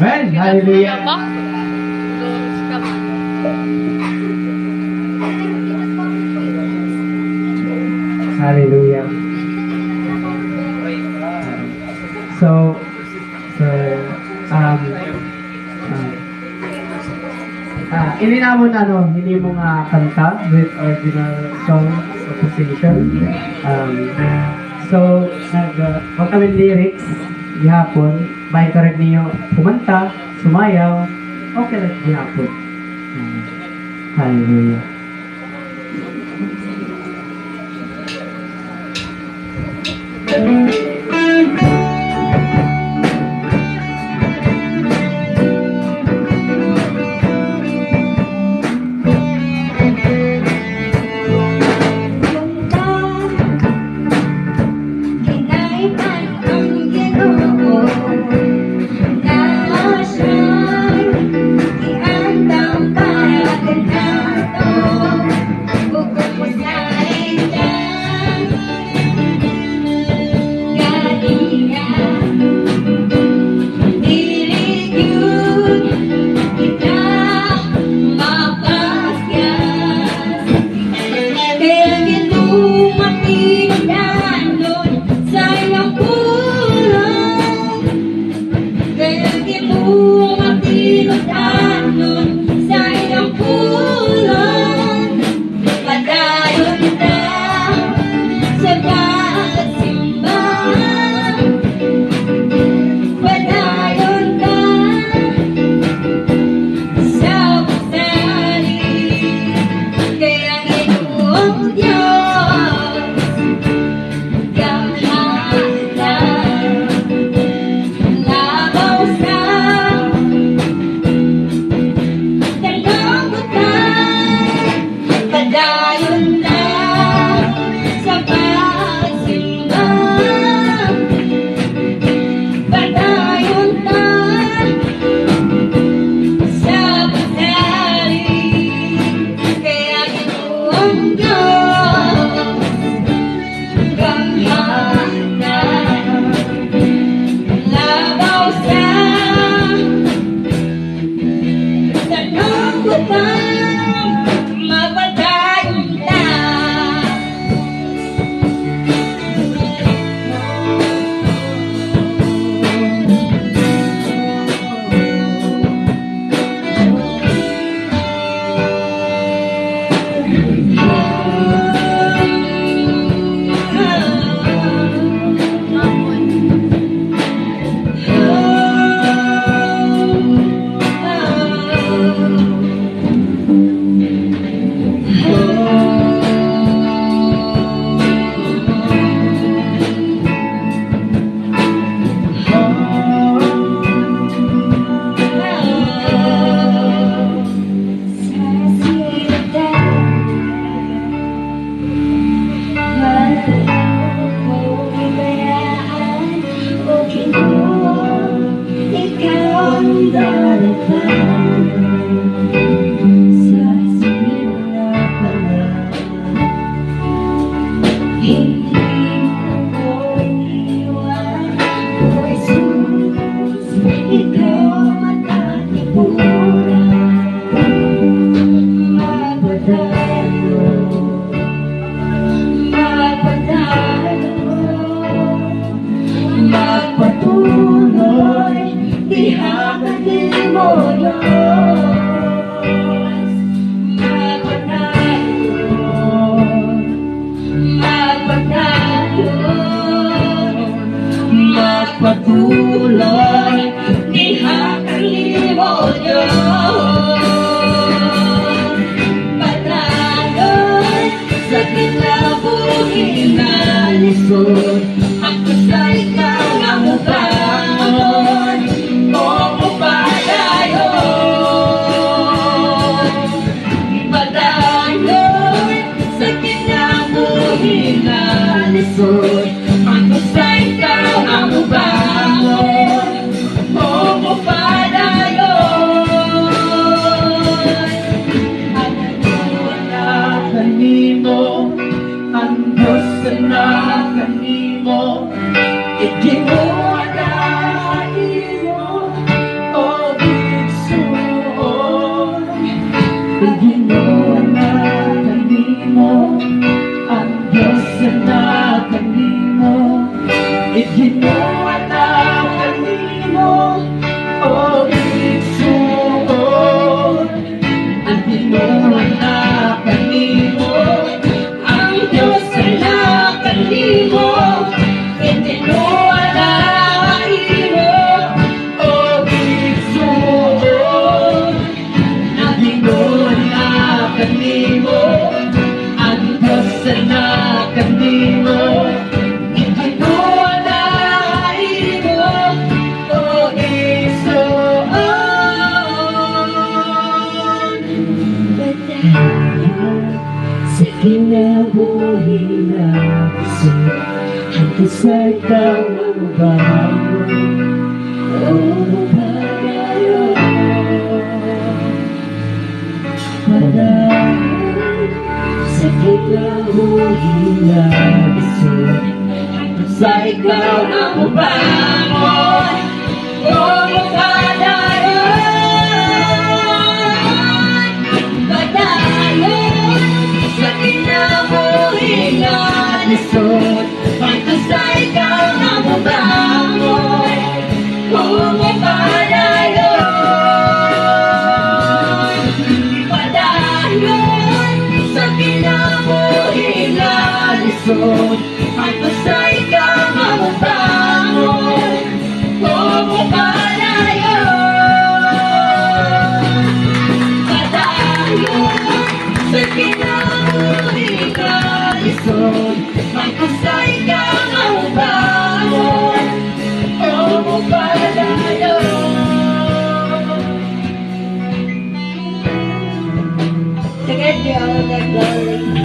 Amen. Hallelujah. Hallelujah. So, um, hindi mo nga kanta with original song composition. So, wag kami lyrics, gihapon, may correct niyo kumanta, sumayaw, okay lang gihapon. Hallelujah. Patuloy, ihakalimu Diyos. Patuloy, sa kinabuhi na lisod, ako sa ikaw na mubangon, o mupadayon. Patuloy, sa kinabuhi na lisod, ako sa ikaw na mubangon, o mupadayon. At wala kanimo, ang Diyos na kanimo, hindi mo anahin mo, o kinabuhi na isip ang kasay ka mababago o mapalayo Padahal sakit ng buhi na isip sa ikaw ang mabangon o mapalayo Padayon sa kinabuhi na lisod Pagkasay ka na mabangon Pumapalayon Padayon sa kinabuhi na lisod Pagkasay ka na mabangon Pumapalayon Padayon sa kinabuhi na lisod Pagkasay ka na mabangon Pumapalayon Sige, di ako nag-glory